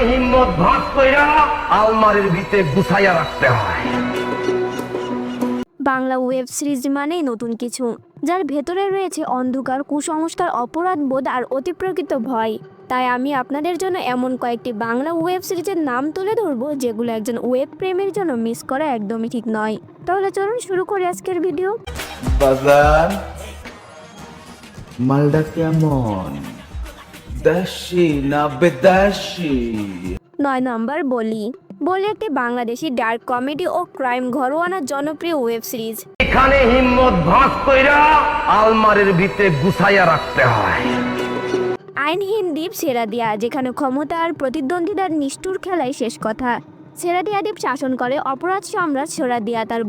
হিম্মত ভাগ কইরা আলমারির ভিতরে গুছাইয়া রাখতে হয়। বাংলা ওয়েব সিরিজ মানেই নতুন কিছু, যার ভেতরে রয়েছে অন্ধকার, কুসংস্কার, অপরাধবোধ আর অতিপ্রকৃত ভয়। তাই আমি আপনাদের জন্য এমন কয়েকটি বাংলা ওয়েব সিরিজের নাম তুলে ধরবো যেগুলো একজন ওয়েব প্রেমের জন্য মিস করা একদমই ঠিক নয়। তাহলে চলুন শুরু করি আজকের ভিডিও। বাজার মালটা কেমন, দেশি না বেদেশি? 9 নম্বর বলি একটি বাংলাদেশি ডার্ক কমেডি ও ক্রাইম ঘরোয়ানা জনপ্রিয় ওয়েব সিরিজ। এখানে হিম্মত ভাগ কইরা আলমারির ভিতরে গুছাইয়া রাখতে হয়। আইনহীন দ্বীপ সেরাদিয়া, যেখানে ক্ষমতা আর প্রতিদ্বন্দ্বিতার নিষ্ঠুর খেলায় শেষ কথা। সেরাদিয়া দ্বীপ শাসন করে অপরাধ সম্রাট সেরাদিয়া। তার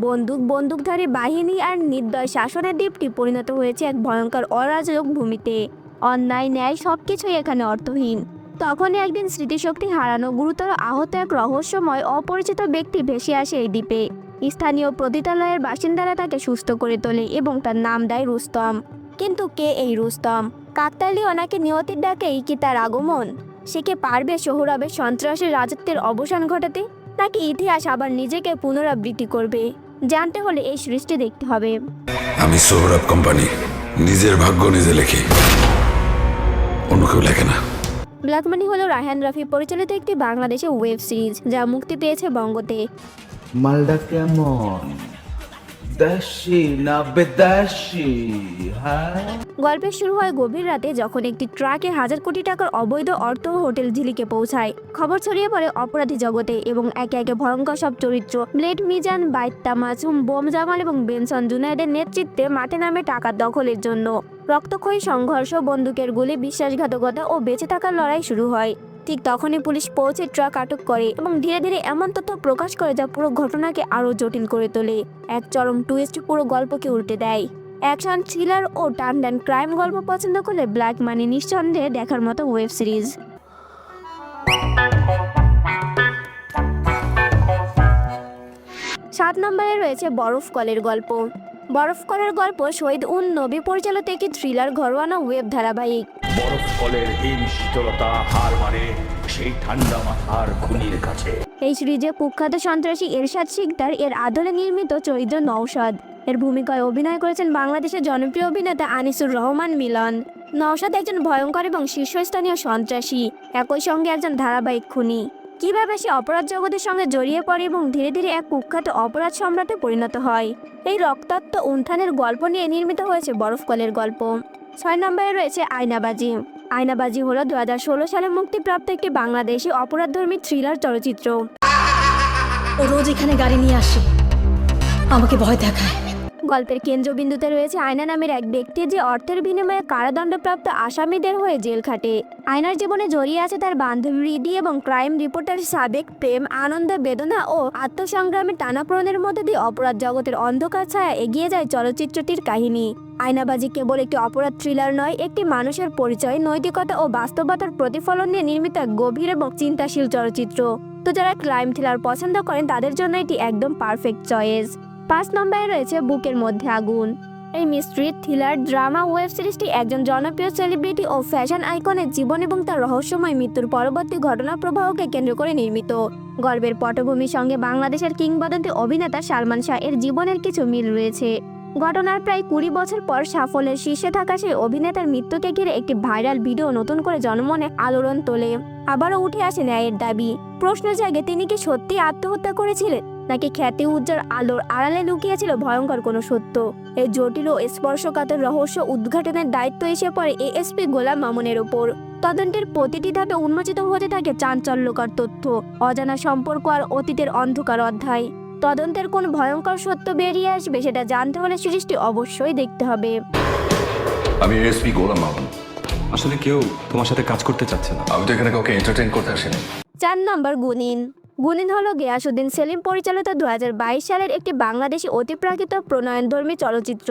বন্দুকধারী বাহিনী আর নির্দয় শাসনের দ্বীপটি পরিণত হয়েছে এক ভয়ঙ্কর অরাজক ভূমিতে। অন্যায় ন্যায় সবকিছুই এখানে অর্থহীন। তখনই একদিন স্মৃতিশক্তি হারানো, গুরুতর আহত এক রহস্যময় অপরিচিত ব্যক্তি ভেসে আসে এই দ্বীপে। স্থানীয় পতিতালয়ের বাসিন্দারা তাকে সুস্থ করে তোলে এবং তার নাম দেয় রুস্তম। কিন্তু কে এই রুস্তম? কাকতালীয় নাকি নিয়তির ডাকেই কি তার আগমন? সে কি পারবে সোহরাবের সন্ত্রাসের রাজত্বের অবসান ঘটাতে, নাকি ইতিহাস আবার নিজেকে পুনরাবৃত্তি করবে? জানতে হলে এই সৃষ্টি দেখতে হবে। আমি সোহরাব কোম্পানি, নিজের ভাগ্য নিজে লেখি, অন্য কেউ লেখে না। ব্ল্যাক মানি হলো রায়হান রাফি পরিচালিত একটি বাংলাদেশি ওয়েব সিরিজ, যা মুক্তি পেয়েছে বঙ্গতে। মালটা কেমন, দেশি না বেদেশি? হ্যাঁ, গল্পের শুরু হয় গভীর রাতে, যখন একটি ট্রাকে হাজার কোটি টাকার অবৈধ অর্থ হোটেল ঝিলিকে পৌঁছায়। খবর ছড়িয়ে পড়ে অপরাধী জগতে এবং একে একে ভয়ঙ্কর সব চরিত্র ব্লেড মিজান, বাইত্তা মাসুম, বোম জামাল এবং বেনসন জুনায়েদের নেতৃত্বে মাঠে নামে টাকা দখলের জন্য। রক্তক্ষয়ী সংঘর্ষ, বন্দুকের গুলি, বিশ্বাসঘাতকতা ও বেঁচে থাকার লড়াই শুরু হয়। ঠিক তখনই পুলিশ পৌঁছে ট্রাক আটক করে এবং ধীরে ধীরে এমন তথ্য প্রকাশ করে যা পুরো ঘটনাকে আরও জটিল করে তোলে। এক চরম টুইস্ট পুরো গল্পকে উল্টে দেয়। অ্যাকশন, থ্রিলার ও টার্ন অ্যান্ড ক্রাইম গল্প পছন্দ করলে ব্ল্যাক মানি নিঃসন্দেহে দেখার মতো ওয়েব সিরিজ। 7 নম্বরে রয়েছে বরফ কলের গল্প। বরফ কলের গল্প শহীদ উন নবী পরিচালিত একটি থ্রিলার ঘরোয়ানা ওয়েব ধারাবাহিক। বরফ কলের হিম শীতলতা হার মানে সেই ঠান্ডা মাথার খুনির কাছে। এই সিরিজে কুখ্যাত সন্ত্রাসী এরশাদ শিকদার এর আদলে নির্মিত চরিত্র নওশাদ। এর ভূমিকায় অভিনয় করেছেন বাংলাদেশের জনপ্রিয় অভিনেতা আনিসুর রহমান মিলন। নওশাদ একজন ভয়ঙ্কর এবং শীর্ষস্থানীয় সন্ত্রাসী, একই সঙ্গে একজন ধারাবাহিক খুনি। কিভাবে সে অপরাধ জগতের সঙ্গে জড়িয়ে পড়ে এবং ধীরে ধীরে এক কুখ্যাত অপরাধ সম্রাটে পরিণত হয়, এই রক্তাক্ত উত্থানের গল্প নিয়ে নির্মিত হয়েছে বরফ কলের গল্প। 6 নম্বরে রয়েছে আয়নাবাজি। আয়নাবাজি হলো 2016 সালে মুক্তিপ্রাপ্ত একটি বাংলাদেশি অপরাধধর্মী থ্রিলার চলচ্চিত্র। ও রোজ এখানে গাড়ি নিয়ে আসে, আমাকে ভয় দেখায়। গল্পের কেন্দ্রবিন্দুতে রয়েছে আয়না নামের এক ব্যক্তি, যে অর্থের বিনিময়ে কারাদণ্ডপ্রাপ্ত আসামিদের হয়ে জেল খাটে। আয়নার জীবনে জড়িয়ে আছে তার বান্ধবী রিদি এবং ক্রাইম রিপোর্টার সাবেক প্রেম, আনন্দ, বেদনা ও আত্মসংগ্রামের টানাপোড়েনের মধ্যে দিয়ে অপরাধ জগতের অন্ধকার ছায়া এগিয়ে যায় চলচ্চিত্রটির কাহিনী। আয়নাবাজি কেবল একটি অপরাধ থ্রিলার নয়, একটি মানুষের পরিচয়, নৈতিকতা ও বাস্তবতার প্রতিফলন নিয়ে নির্মিত এক গভীর এবং চিন্তাশীল চলচ্চিত্র। তো যারা ক্রাইম থ্রিলার পছন্দ করেন তাদের জন্য এটি একদম পারফেক্ট চয়েস। 5 নম্বরে রয়েছে বুকের মধ্যে আগুন। এই মিস্ট্রি থ্রিলার ড্রামা ওয়েব সিরিজটি একজন জনপ্রিয় সেলিব্রিটি ও ফ্যাশন আইকনের জীবন এবং তার রহস্যময় মৃত্যুর পরবর্তী ঘটনা প্রবাহকে কেন্দ্র করে নির্মিত। গল্পের পটভূমির সঙ্গে বাংলাদেশের কিংবদন্তি অভিনেতা সালমান শাহ এর জীবনের কিছু মিল রয়েছে। ঘটনার প্রায় 20 বছর পর সাফল্যের শীর্ষে থাকা সেই অভিনেতার মৃত্যুকে ঘিরে একটি ভাইরাল ভিডিও নতুন করে জনমনে আলোড়ন তোলে। আবারও উঠে আসে ন্যায়ের দাবি। প্রশ্ন জাগে, তিনি কি সত্যি আত্মহত্যা করেছিলেন, নাকি খ্যাতি উজ্জ্বল আলোর আড়ালে লুকিয়েছিল ভয়ঙ্কর কোনো সত্য? এই জটিল ও স্পর্শকাতর রহস্য উদ্ঘাটনের দায়িত্ব এসে পড়ে এএসপি গোলাম মামুনের ওপর। তদন্তের প্রতিটি ধাপে উন্মোচিত হতে থাকে চাঞ্চল্যকর তথ্য, অজানা সম্পর্ক আর অতীতের অন্ধকার অধ্যায়। তদন্তের কোন ভয়ঙ্কর সত্য বেরিয়ে আসবে সেটা জানতে হলে সিরিজটি অবশ্যই দেখতে হবে। আমি এসপি গোলাম মামুন। আসলে কেউ তোমার সাথে কাজ করতে চাচ্ছে না। আমি তো এখানে কাউকে এন্টারটেইন করতে আসিনি। 4 নম্বর গুনিন। গুনিন হলো গিয়াসউদ্দিন সেলিম পরিচালিত 2022 সালের একটি বাংলাদেশি অতিপ্রাকৃত প্রণয়নধর্মী চলচ্চিত্র।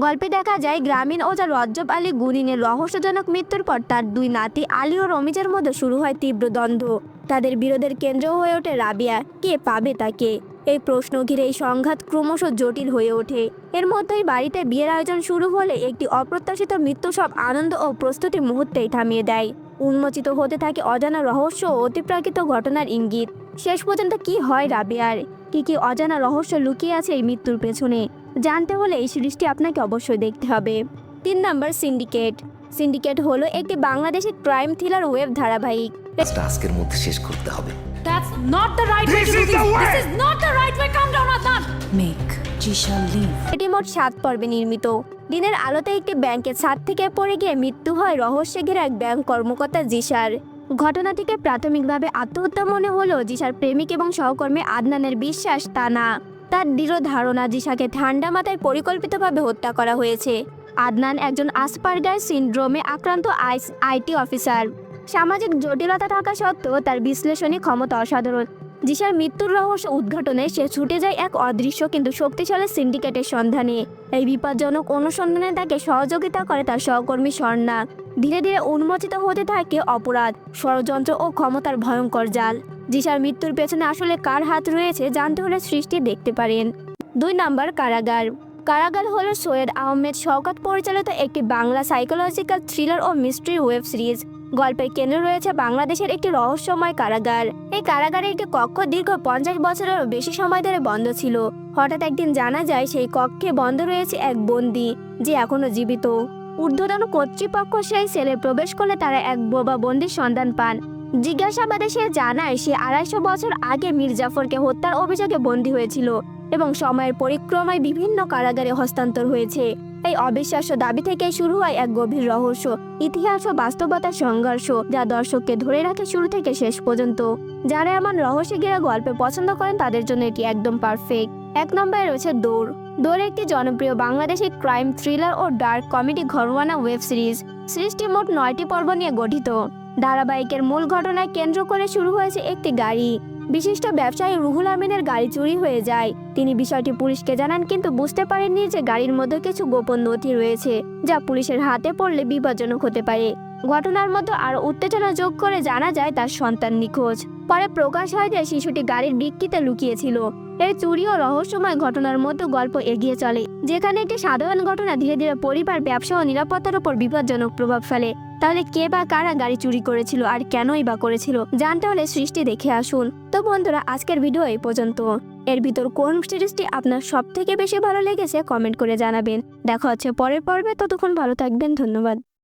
গল্পে দেখা যায় গ্রামীণ ওঝা রজ্জব আলী গুনিনের রহস্যজনক মৃত্যুর পর তার 2 নাতি আলী ও রমিজের মধ্যে শুরু হয় তীব্র দ্বন্দ্ব। তাদের বিরোধের কেন্দ্র হয়ে ওঠে রাবিয়া, কে পাবে তাকে। এই প্রশ্ন ঘিরে এই সংঘাত ক্রমশ জটিল হয়ে ওঠে। এর মধ্যেই বাড়িতে বিয়ের আয়োজন শুরু হলে একটি অপ্রত্যাশিত মৃত্যু সব আনন্দ ও প্রস্তুতি মুহূর্তেই থামিয়ে দেয়। উন্মোচিত হতে থাকে অজানা রহস্য ও অতিপ্রাকৃত ঘটনার ইঙ্গিত। শেষ পর্যন্ত কি হয় রাবেয়ার, কি অজানা রহস্য লুকিয়ে আছে এই মৃত্যুর পেছনে, জানতে হলে এই সিরিজটি আপনাকে অবশ্যই দেখতে হবে। 3 নম্বর সিন্ডিকেট। সিন্ডিকেট হলো একটি বাংলাদেশি ক্রাইম থ্রিলার ওয়েব ধারাবাহিক। আজকের মধ্যে শেষ করতে হবে। That's not the right way to do this. This is not the right way. Calm down, Adnan. Make Jisha leave. এটি মোট 7 পর্বে নির্মিত। দিনের আলোতে একটি ব্যাংকের ছাদ থেকে পড়ে গিয়ে মৃত্যু হয় রহস্যে ঘেরা এক ব্যাংক কর্মকর্তা জিসার। ঘটনাটিকে প্রাথমিকভাবে আত্মহত্যা মনে হলেও জিসার প্রেমিক এবং সহকর্মী আদনানের বিশ্বাস তা না। তার দৃঢ় ধারণা জিসাকে ঠান্ডা মাথায় পরিকল্পিতভাবে হত্যা করা হয়েছে। আদনান একজন আসপারগার সিনড্রোমে আক্রান্ত আইটি অফিসার। সামাজিক জটিলতা থাকা সত্ত্বেও তার বিশ্লেষণী ক্ষমতা অসাধারণ। জিসার মৃত্যুর রহস্য উদ্ঘাটনে সে ছুটে যায় এক অদৃশ্য কিন্তু শক্তিশালী সিন্ডিকেটের সন্ধানে। এই বিপজ্জনক অনুসন্ধানে তাকে সহযোগিতা করে তার সহকর্মী স্বর্ণা। ধীরে ধীরে উন্মোচিত হতে থাকে অপরাধ, ষড়যন্ত্র ও ক্ষমতার ভয়ঙ্কর জাল। জিসার মৃত্যুর পেছনে আসলে কার হাত রয়েছে জানতে হলে সৃষ্টি দেখতে পারেন। 2 নম্বর কারাগার। কারাগার হলো সৈয়দ আহমেদ শওকত পরিচালিত একটি বাংলা সাইকোলজিক্যাল থ্রিলার ও মিস্ট্রি ওয়েব সিরিজ। গল্পের কেন্দ্রে রয়েছে বাংলাদেশের একটি রহস্যময় কারাগার। এই কারাগারে একটি কক্ষ দীর্ঘ 50 বছরেরও বেশি সময় ধরে বন্ধ ছিল। হঠাৎ একদিন জানা যায় সেই কক্ষে বন্ধ রয়েছে এক বন্দী যে এখনো জীবিত। ঊর্ধ্বতন কর্তৃপক্ষ সেই সেলে প্রবেশ করলে তারা এক বোবা বন্দির সন্ধান পান। জিজ্ঞাসাবাদে সে জানায় সে 250 বছর আগে মীর জাফরকে হত্যার অভিযোগে বন্দী হয়েছিল এবং সময়ের পরিক্রমায় বিভিন্ন কারাগারে হস্তান্তর হয়েছে। এই অবিশ্বাস্য দাবি থেকে শুরু হয় এক গভীর রহস্য, ইতিহাস ও বাস্তবতার সংঘর্ষ যা দর্শককে ধরে রাখে শুরু থেকে শেষ পর্যন্ত। যারা এমন রহস্য ঘেরা গল্পে পছন্দ করেন তাদের জন্য এটি একদম পারফেক্ট। 1 নম্বরে রয়েছে দৌড়। দৌড় একটি জনপ্রিয় বাংলাদেশি ক্রাইম থ্রিলার ও ডার্ক কমেডি ঘরোয়ানা ওয়েব সিরিজ। সিরিজটি মোট 9টি পর্ব নিয়ে গঠিত। ধারাবাহিকের মূল ঘটনায় কেন্দ্র করে শুরু হয়েছে একটি গাড়ি। বিশিষ্ট ব্যবসায়ী রুহুল আমিনের গাড়ি চুরি হয়ে যায়। তিনি বিষয়টি পুলিশকে জানান কিন্তু বুঝতে পারেননি যে গাড়ির মধ্যে কিছু গোপন নথি রয়েছে যা পুলিশের হাতে পড়লে বিপজ্জনক হতে পারে। ঘটনার মধ্যে আরো উত্তেজনা যোগ করে জানা যায় তার সন্তান নিখোঁজ। পরে প্রকাশ হয় যে শিশুটি গাড়ির ডিক্কিতে লুকিয়েছিল। এই চুরি ও রহস্যময় ঘটনার মধ্যে গল্প এগিয়ে চলে, যেখানে একটি সাধারণ ঘটনা ধীরে ধীরে পরিবার, ব্যবসা ও নিরাপত্তার উপর বিপজ্জনক প্রভাব ফেলে। তাহলে কে বা কারা গাড়ি চুরি করেছিল আর কেনই বা করেছিল জানতে হলে সৃষ্টি দেখে আসুন। তো বন্ধুরা, আজকের ভিডিও এই পর্যন্ত। এর ভিতর কোন সিরিজটি আপনার সব থেকে বেশি ভালো লেগেছে কমেন্ট করে জানাবেন। দেখা হচ্ছে পরের পর্বে, ততক্ষণ ভালো থাকবেন। ধন্যবাদ।